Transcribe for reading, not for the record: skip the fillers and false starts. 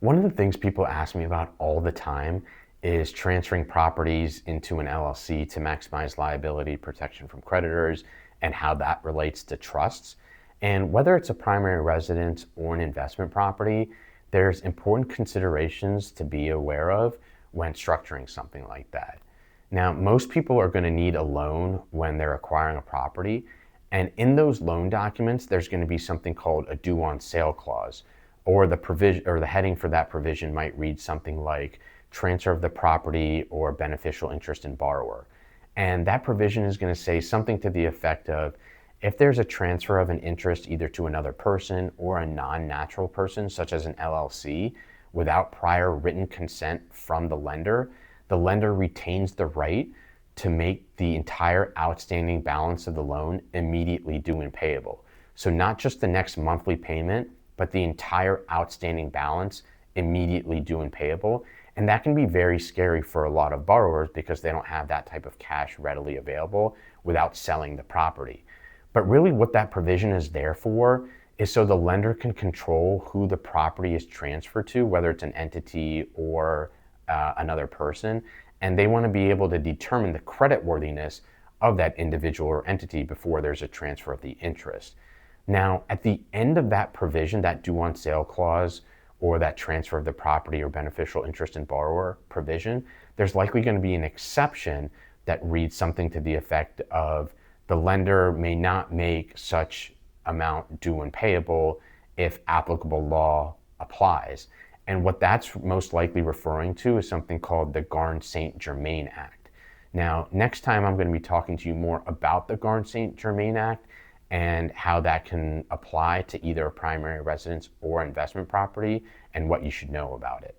One of the things people ask me about all the time is transferring properties into an LLC to maximize liability protection from creditors and how that relates to trusts. And whether it's a primary residence or an investment property, there's important considerations to be aware of when structuring something like that. Now, most people are going to need a loan when they're acquiring a property. And in those loan documents, there's going to be something called a due on sale clause, or the provision or the heading for that provision might read something like transfer of the property or beneficial interest in borrower. And that provision is going to say something to the effect of, if there's a transfer of an interest either to another person or a non-natural person, such as an LLC, without prior written consent from the lender retains the right to make the entire outstanding balance of the loan immediately due and payable. So not just the next monthly payment, but the entire outstanding balance immediately due and payable. And that can be very scary for a lot of borrowers because they don't have that type of cash readily available without selling the property. But really what that provision is there for is so the lender can control who the property is transferred to, whether it's an entity or another person. And they want to be able to determine the creditworthiness of that individual or entity before there's a transfer of the interest. Now, at the end of that provision, that due on sale clause, or that transfer of the property or beneficial interest in borrower provision, there's likely going to be an exception that reads something to the effect of, the lender may not make such amount due and payable if applicable law applies. And what that's most likely referring to is something called the Garn-St. Germain Act. Now, next time I'm going to be talking to you more about the Garn-St. Germain Act and how that can apply to either a primary residence or investment property and what you should know about it.